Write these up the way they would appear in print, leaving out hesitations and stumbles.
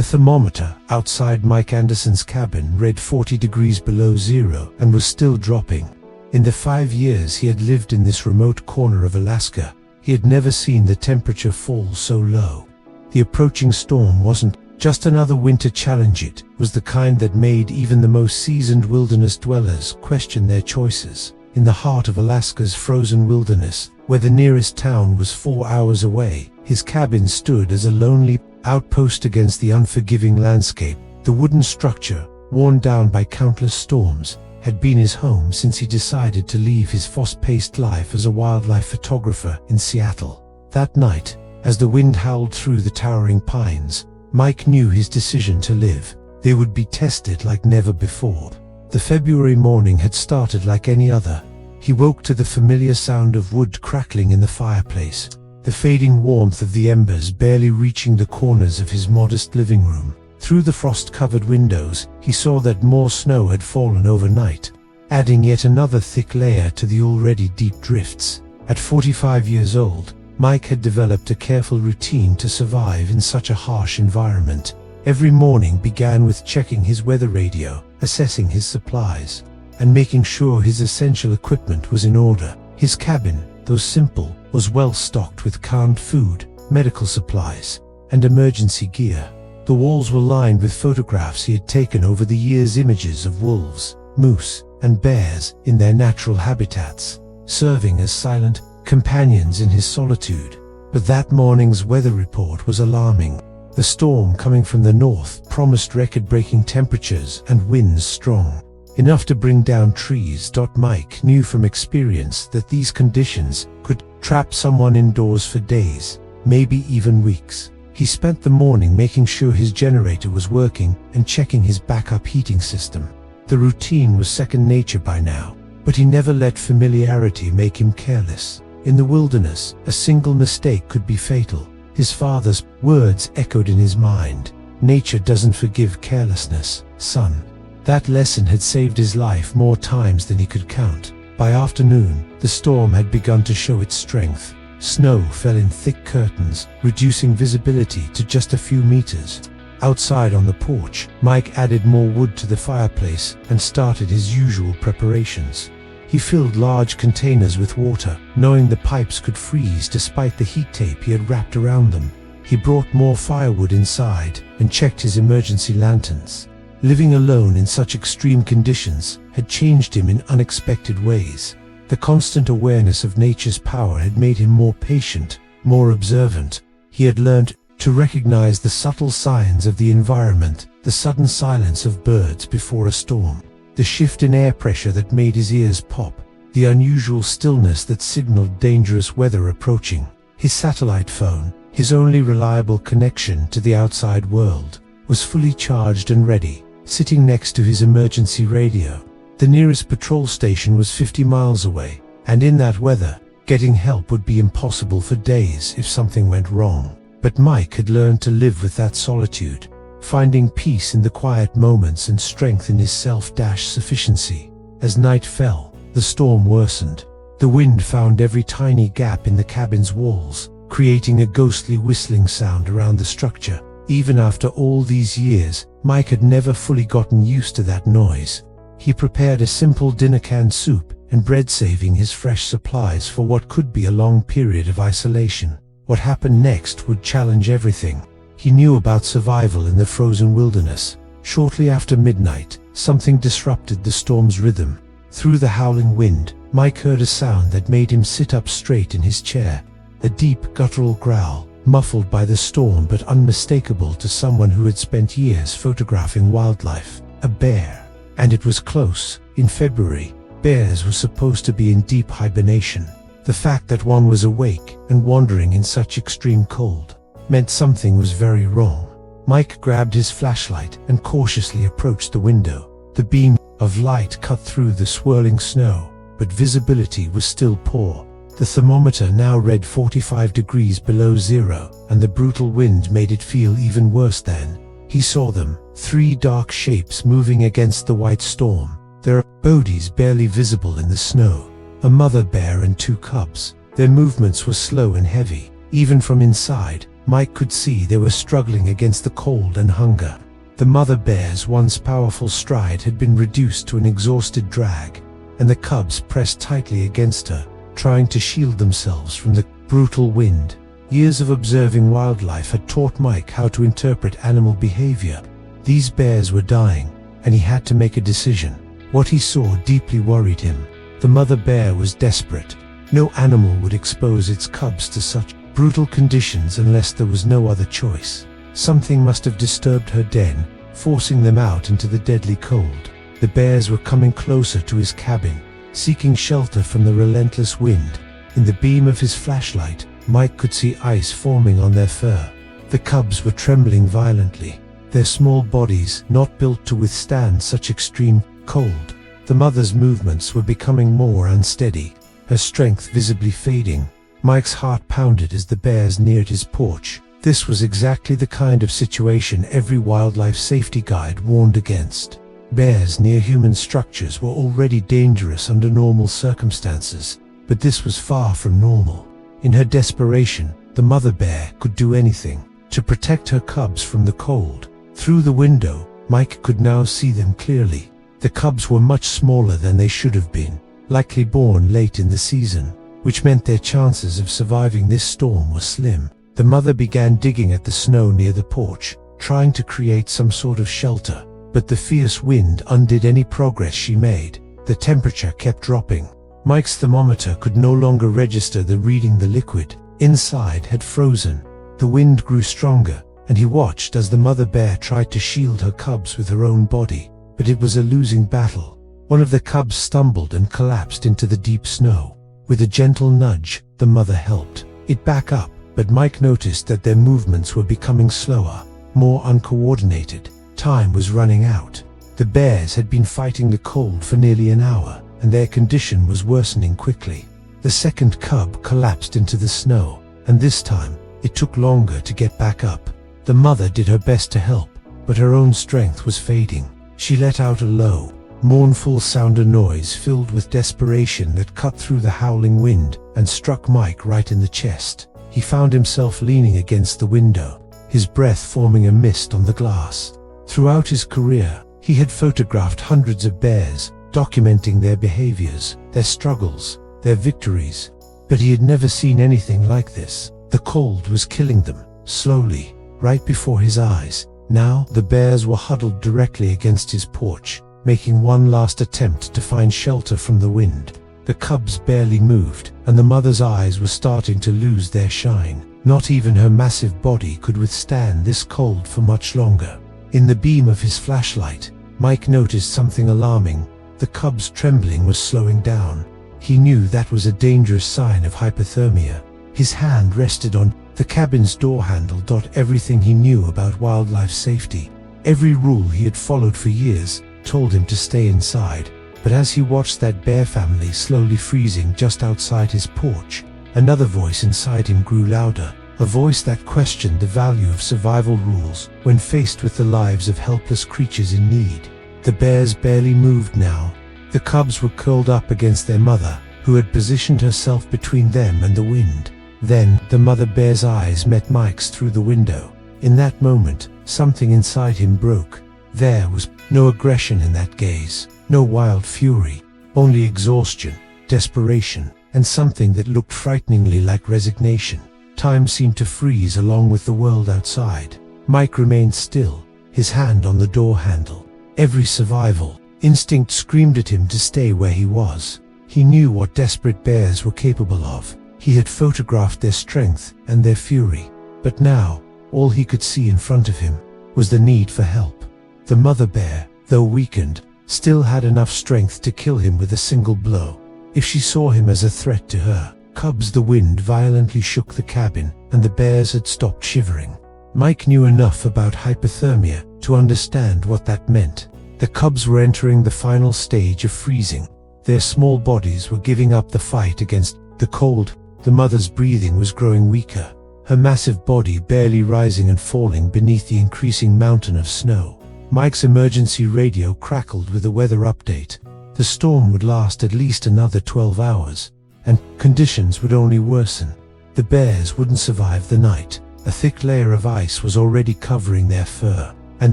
The thermometer outside Mike Anderson's cabin read 40 degrees below zero and was still dropping. In the 5 years he had lived in this remote corner of Alaska, he had never seen the temperature fall so low. The approaching storm wasn't just another winter challenge, it was the kind that made even the most seasoned wilderness dwellers question their choices. In the heart of Alaska's frozen wilderness, where the nearest town was 4 hours away, his cabin stood as a lonely outpost against the unforgiving landscape. The wooden structure, worn down by countless storms, had been his home since he decided to leave his fast-paced life as a wildlife photographer in Seattle. That night, as the wind howled through the towering pines, Mike knew his decision to live. They would be tested like never before. The February morning had started like any other. He woke to the familiar sound of wood crackling in the fireplace, the fading warmth of the embers barely reaching the corners of his modest living room. Through the frost-covered windows, he saw that more snow had fallen overnight, adding yet another thick layer to the already deep drifts. At 45 years old, Mike had developed a careful routine to survive in such a harsh environment. Every morning began with checking his weather radio, assessing his supplies, and making sure his essential equipment was in order. His cabin, though simple, was well stocked with canned food, medical supplies, and emergency gear. The walls were lined with photographs he had taken over the years, images of wolves, moose, and bears in their natural habitats, serving as silent companions in his solitude. But that morning's weather report was alarming. The storm coming from the north promised record-breaking temperatures and winds strong, enough to bring down trees. Mike knew from experience that these conditions could trap someone indoors for days, maybe even weeks. He spent the morning making sure his generator was working and checking his backup heating system. The routine was second nature by now, but he never let familiarity make him careless. In the wilderness, a single mistake could be fatal. His father's words echoed in his mind. "Nature doesn't forgive carelessness, son." That lesson had saved his life more times than he could count. By afternoon, the storm had begun to show its strength. Snow fell in thick curtains, reducing visibility to just a few meters. Outside on the porch, Mike added more wood to the fireplace and started his usual preparations. He filled large containers with water, knowing the pipes could freeze despite the heat tape he had wrapped around them. He brought more firewood inside and checked his emergency lanterns. Living alone in such extreme conditions had changed him in unexpected ways. The constant awareness of nature's power had made him more patient, more observant. He had learned to recognize the subtle signs of the environment, the sudden silence of birds before a storm, the shift in air pressure that made his ears pop, the unusual stillness that signaled dangerous weather approaching. His satellite phone, his only reliable connection to the outside world, was fully charged and ready, sitting next to his emergency radio. The nearest patrol station was 50 miles away, and in that weather, getting help would be impossible for days if something went wrong. But Mike had learned to live with that solitude, finding peace in the quiet moments and strength in his self-sufficiency. As night fell, the storm worsened. The wind found every tiny gap in the cabin's walls, creating a ghostly whistling sound around the structure. Even after all these years, Mike had never fully gotten used to that noise. He prepared a simple dinner, canned soup and bread, saving his fresh supplies for what could be a long period of isolation. What happened next would challenge everything he knew about survival in the frozen wilderness. Shortly after midnight, something disrupted the storm's rhythm. Through the howling wind, Mike heard a sound that made him sit up straight in his chair. A deep, guttural growl, muffled by the storm but unmistakable to someone who had spent years photographing wildlife. A bear. And it was close. In February, bears were supposed to be in deep hibernation. The fact that one was awake and wandering in such extreme cold meant something was very wrong. Mike grabbed his flashlight and cautiously approached the window. The beam of light cut through the swirling snow, but visibility was still poor. The thermometer now read 45 degrees below zero, and the brutal wind made it feel even worse. Then he saw them, 3 dark shapes moving against the white storm, their bodies barely visible in the snow. A mother bear and 2 cubs. Their movements were slow and heavy. Even from inside, Mike could see they were struggling against the cold and hunger. The mother bear's once powerful stride had been reduced to an exhausted drag, and the cubs pressed tightly against her, trying to shield themselves from the brutal wind. Years of observing wildlife had taught Mike how to interpret animal behavior. These bears were dying, and he had to make a decision. What he saw deeply worried him. The mother bear was desperate. No animal would expose its cubs to such brutal conditions unless there was no other choice. Something must have disturbed her den, forcing them out into the deadly cold. The bears were coming closer to his cabin, seeking shelter from the relentless wind. In the beam of his flashlight, Mike could see ice forming on their fur. The cubs were trembling violently, their small bodies not built to withstand such extreme cold. The mother's movements were becoming more unsteady, her strength visibly fading. Mike's heart pounded as the bears neared his porch. This was exactly the kind of situation every wildlife safety guide warned against. Bears near human structures were already dangerous under normal circumstances, but this was far from normal. In her desperation, the mother bear could do anything to protect her cubs from the cold. Through the window, Mike could now see them clearly. The cubs were much smaller than they should have been, likely born late in the season, which meant their chances of surviving this storm were slim. The mother began digging at the snow near the porch, trying to create some sort of shelter, but the fierce wind undid any progress she made. The temperature kept dropping. Mike's thermometer could no longer register the reading. The liquid inside had frozen. The wind grew stronger, and he watched as the mother bear tried to shield her cubs with her own body, but it was a losing battle. One of the cubs stumbled and collapsed into the deep snow. With a gentle nudge, the mother helped it back up, but Mike noticed that their movements were becoming slower, more uncoordinated. Time was running out. The bears had been fighting the cold for nearly an hour, and their condition was worsening quickly. The second cub collapsed into the snow, and this time, it took longer to get back up. The mother did her best to help, but her own strength was fading. She let out a low, mournful sound, a noise filled with desperation that cut through the howling wind and struck Mike right in the chest. He found himself leaning against the window, his breath forming a mist on the glass. Throughout his career, he had photographed hundreds of bears, documenting their behaviors, their struggles, their victories. But he had never seen anything like this. The cold was killing them, slowly, right before his eyes. Now, the bears were huddled directly against his porch, making one last attempt to find shelter from the wind. The cubs barely moved, and the mother's eyes were starting to lose their shine. Not even her massive body could withstand this cold for much longer. In the beam of his flashlight, Mike noticed something alarming. The cubs' trembling was slowing down. He knew that was a dangerous sign of hypothermia. His hand rested on the cabin's door handle. Everything he knew about wildlife safety, every rule he had followed for years, told him to stay inside. But as he watched that bear family slowly freezing just outside his porch, another voice inside him grew louder, a voice that questioned the value of survival rules when faced with the lives of helpless creatures in need. The bears barely moved now. The cubs were curled up against their mother, who had positioned herself between them and the wind. Then, the mother bear's eyes met Mike's through the window. In that moment, something inside him broke. There was no aggression in that gaze, no wild fury, only exhaustion, desperation, and something that looked frighteningly like resignation. Time seemed to freeze along with the world outside. Mike remained still, his hand on the door handle. Every survival instinct screamed at him to stay where he was. He knew what desperate bears were capable of. He had photographed their strength and their fury. But now, all he could see in front of him was the need for help. The mother bear, though weakened, still had enough strength to kill him with a single blow. If she saw him as a threat to her cubs, the wind violently shook the cabin, and the bears had stopped shivering. Mike knew enough about hypothermia to understand what that meant. The cubs were entering the final stage of freezing. Their small bodies were giving up the fight against the cold. The mother's breathing was growing weaker, her massive body barely rising and falling beneath the increasing mountain of snow. Mike's emergency radio crackled with a weather update. The storm would last at least another 12 hours, and conditions would only worsen. The bears wouldn't survive the night. A thick layer of ice was already covering their fur, and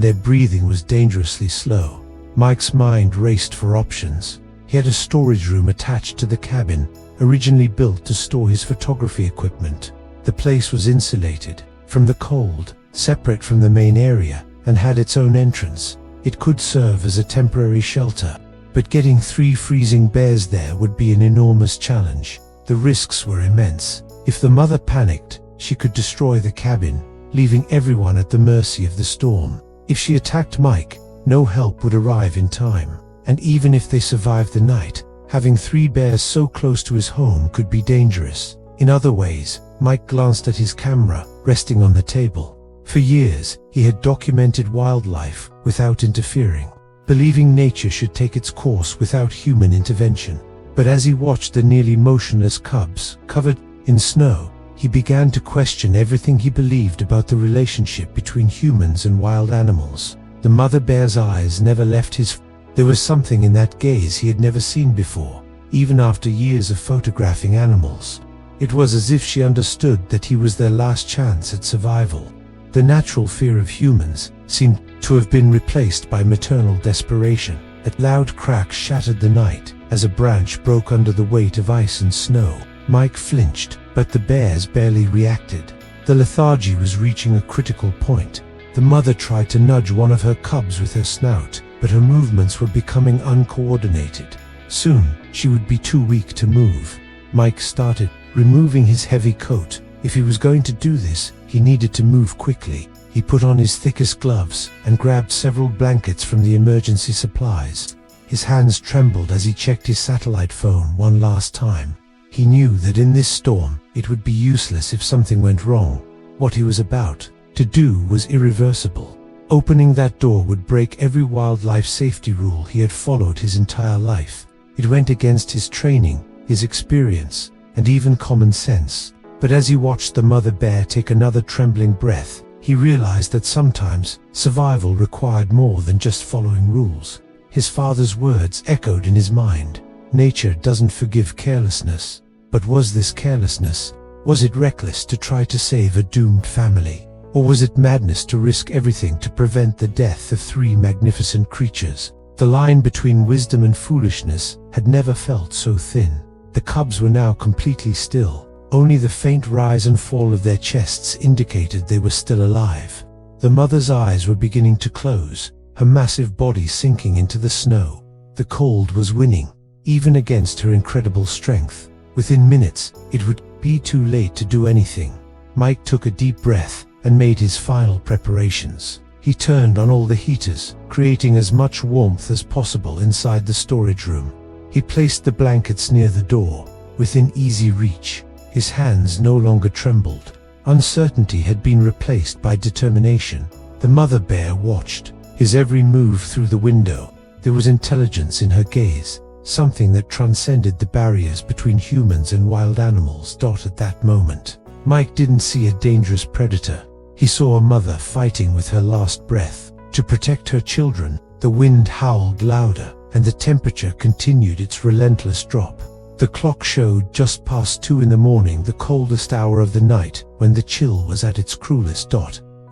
their breathing was dangerously slow. Mike's mind raced for options. He had a storage room attached to the cabin, originally built to store his photography equipment. The place was insulated from the cold, separate from the main area, and had its own entrance. It could serve as a temporary shelter, but getting 3 freezing bears there would be an enormous challenge. The risks were immense. If the mother panicked, she could destroy the cabin, leaving everyone at the mercy of the storm. If she attacked Mike, no help would arrive in time. And even if they survived the night, having 3 bears so close to his home could be dangerous. In other ways, Mike glanced at his camera, resting on the table. For years, he had documented wildlife without interfering, believing nature should take its course without human intervention. But as he watched the nearly motionless cubs covered in snow, he began to question everything he believed about the relationship between humans and wild animals. The mother bear's eyes never left his. There was something in that gaze he had never seen before, even after years of photographing animals. It was as if she understood that he was their last chance at survival. The natural fear of humans seemed to have been replaced by maternal desperation. A loud crack shattered the night as a branch broke under the weight of ice and snow. Mike flinched, but the bears barely reacted. The lethargy was reaching a critical point. The mother tried to nudge one of her cubs with her snout, but her movements were becoming uncoordinated. Soon, she would be too weak to move. Mike started removing his heavy coat. If he was going to do this, he needed to move quickly. He put on his thickest gloves and grabbed several blankets from the emergency supplies. His hands trembled as he checked his satellite phone one last time. He knew that in this storm, it would be useless if something went wrong. What he was about to do was irreversible. Opening that door would break every wildlife safety rule he had followed his entire life. It went against his training, his experience, and even common sense. But as he watched the mother bear take another trembling breath, he realized that sometimes survival required more than just following rules. His father's words echoed in his mind. Nature doesn't forgive carelessness. But was this carelessness? Was it reckless to try to save a doomed family? Or was it madness to risk everything to prevent the death of 3 magnificent creatures? The line between wisdom and foolishness had never felt so thin. The cubs were now completely still. Only the faint rise and fall of their chests indicated they were still alive. The mother's eyes were beginning to close, her massive body sinking into the snow. The cold was winning, even against her incredible strength. Within minutes, it would be too late to do anything. Mike took a deep breath and made his final preparations. He turned on all the heaters, creating as much warmth as possible inside the storage room. He placed the blankets near the door, within easy reach. His hands no longer trembled. Uncertainty had been replaced by determination. The mother bear watched his every move through the window. There was intelligence in her gaze, something that transcended the barriers between humans and wild animals. At that moment, Mike didn't see a dangerous predator. He saw a mother fighting with her last breath to protect her children. The wind howled louder, and the temperature continued its relentless drop. The clock showed just past 2 in the morning, the coldest hour of the night, when the chill was at its cruelest.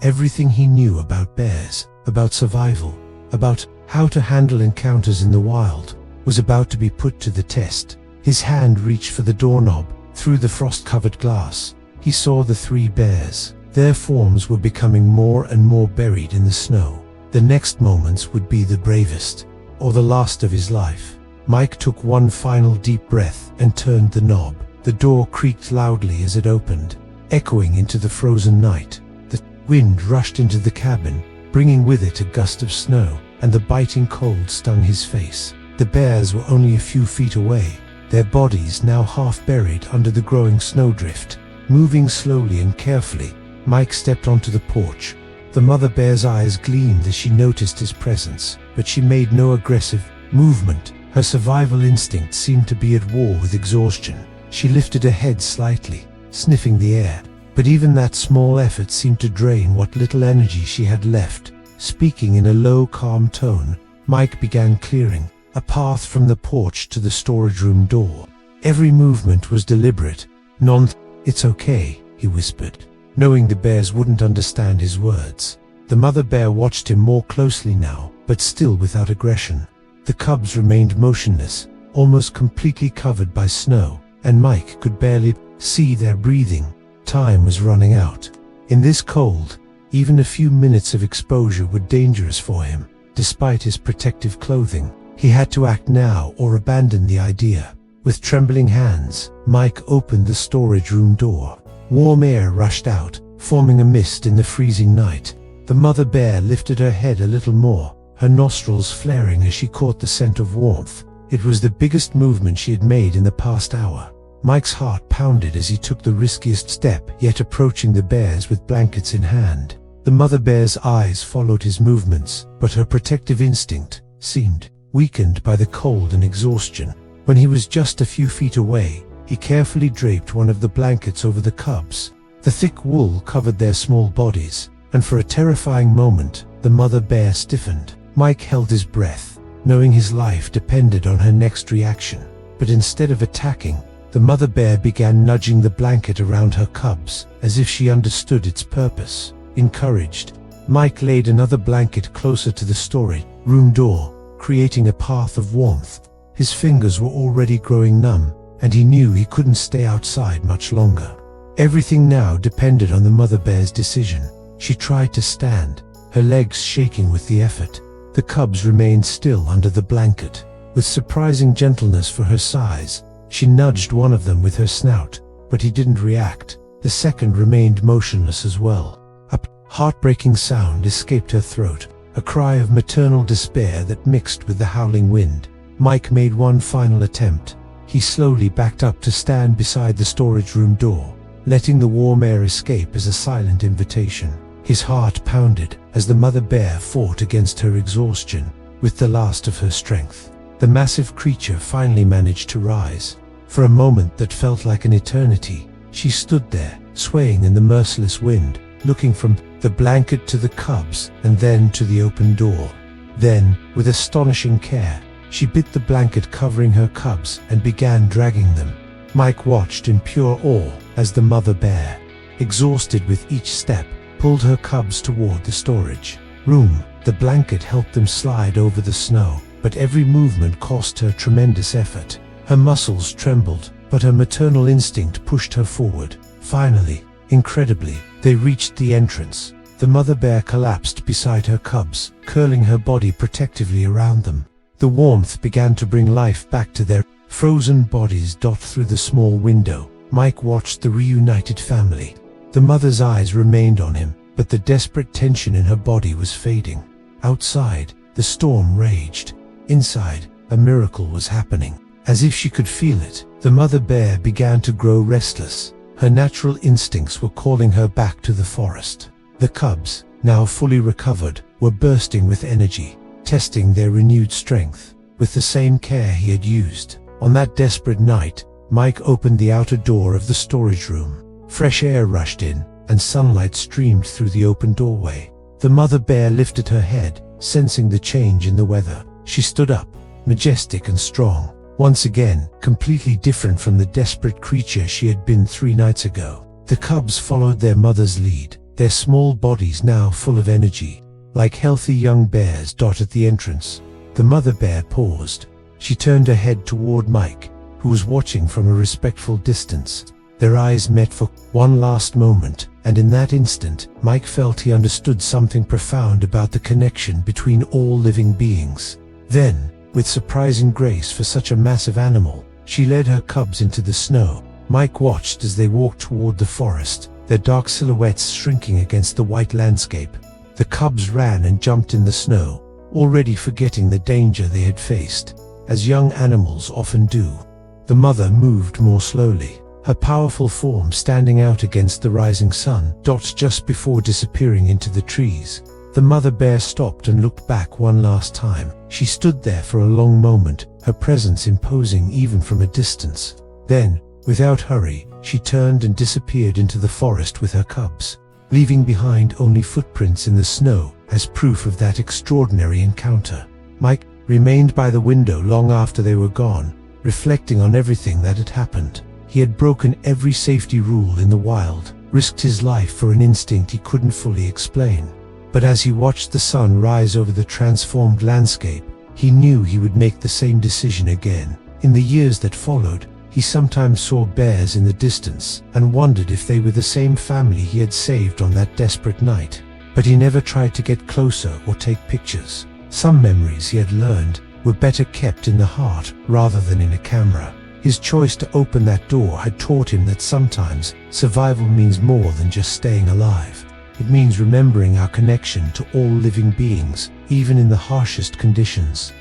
Everything he knew about bears, about survival, about how to handle encounters in the wild, was about to be put to the test. His hand reached for the doorknob. Through the frost-covered glass, he saw the 3 bears. Their forms were becoming more and more buried in the snow. The next moments would be the bravest, or the last of his life. Mike took one final deep breath and turned the knob. The door creaked loudly as it opened, echoing into the frozen night. The wind rushed into the cabin, bringing with it a gust of snow, and the biting cold stung his face. The bears were only a few feet away, their bodies now half buried under the growing snowdrift. Moving slowly and carefully, Mike stepped onto the porch. The mother bear's eyes gleamed as she noticed his presence, but she made no aggressive movement. Her survival instinct seemed to be at war with exhaustion. She lifted her head slightly, sniffing the air, but even that small effort seemed to drain what little energy she had left. Speaking in a low, calm tone, Mike began clearing a path from the porch to the storage room door. Every movement was deliberate. "It's okay," he whispered. knowing the bears wouldn't understand his words. The mother bear watched him more closely now, but still without aggression. The cubs remained motionless, almost completely covered by snow, and Mike could barely see their breathing. Time was running out. In this cold, even a few minutes of exposure were dangerous for him. Despite his protective clothing, he had to act now or abandon the idea. With trembling hands, Mike opened the storage room door. Warm air rushed out, forming a mist in the freezing night. The mother bear lifted her head a little more, her nostrils flaring as she caught the scent of warmth. It was the biggest movement she had made in the past hour. Mike's heart pounded as he took the riskiest step, yet approaching the bears with blankets in hand. The mother bear's eyes followed his movements, but her protective instinct seemed weakened by the cold and exhaustion. When he was just a few feet away, he carefully draped one of the blankets over the cubs. The thick wool covered their small bodies, and for a terrifying moment, the mother bear stiffened. Mike held his breath, knowing his life depended on her next reaction. But instead of attacking, the mother bear began nudging the blanket around her cubs, as if she understood its purpose. Encouraged, Mike laid another blanket closer to the storage room door, creating a path of warmth. His fingers were already growing numb, and he knew he couldn't stay outside much longer. Everything now depended on the mother bear's decision. She tried to stand, her legs shaking with the effort. The cubs remained still under the blanket. With surprising gentleness for her size, she nudged one of them with her snout, but he didn't react. The second remained motionless as well. A heartbreaking sound escaped her throat, a cry of maternal despair that mixed with the howling wind. Mike made one final attempt. He slowly backed up to stand beside the storage room door, letting the warm air escape as a silent invitation. His heart pounded as the mother bear fought against her exhaustion with the last of her strength. The massive creature finally managed to rise. For a moment that felt like an eternity, she stood there, swaying in the merciless wind, looking from the blanket to the cubs and then to the open door. Then, with astonishing care, she bit the blanket covering her cubs and began dragging them. Mike watched in pure awe as the mother bear, exhausted with each step, pulled her cubs toward the storage room. The blanket helped them slide over the snow, but every movement cost her tremendous effort. Her muscles trembled, but her maternal instinct pushed her forward. Finally, incredibly, they reached the entrance. The mother bear collapsed beside her cubs, curling her body protectively around them. The warmth began to bring life back to their frozen bodies. Through the small window, Mike watched the reunited family. The mother's eyes remained on him, but the desperate tension in her body was fading. Outside, the storm raged. Inside, a miracle was happening. As if she could feel it, the mother bear began to grow restless. Her natural instincts were calling her back to the forest. The cubs, now fully recovered, were bursting with energy, testing their renewed strength. With the same care he had used on that desperate night, Mike opened the outer door of the storage room. Fresh air rushed in, and sunlight streamed through the open doorway. The mother bear lifted her head, sensing the change in the weather. She stood up, majestic and strong, once again completely different from the desperate creature she had been 3 nights ago. The cubs followed their mother's lead, their small bodies now full of energy, like healthy young bears. At the entrance, the mother bear paused. She turned her head toward Mike, who was watching from a respectful distance. Their eyes met for one last moment, and in that instant, Mike felt he understood something profound about the connection between all living beings. Then, with surprising grace for such a massive animal, she led her cubs into the snow. Mike watched as they walked toward the forest, their dark silhouettes shrinking against the white landscape. The cubs ran and jumped in the snow, already forgetting the danger they had faced, as young animals often do. The mother moved more slowly, her powerful form standing out against the rising sun. Just before disappearing into the trees, the mother bear stopped and looked back one last time. She stood there for a long moment, her presence imposing even from a distance. Then, without hurry, she turned and disappeared into the forest with her cubs, leaving behind only footprints in the snow as proof of that extraordinary encounter. Mike remained by the window long after they were gone, reflecting on everything that had happened. He had broken every safety rule in the wild, risked his life for an instinct he couldn't fully explain. But as he watched the sun rise over the transformed landscape, he knew he would make the same decision again. In the years that followed, he sometimes saw bears in the distance and wondered if they were the same family he had saved on that desperate night. But he never tried to get closer or take pictures. Some memories, he had learned, were better kept in the heart rather than in a camera. His choice to open that door had taught him that sometimes survival means more than just staying alive. It means remembering our connection to all living beings, even in the harshest conditions.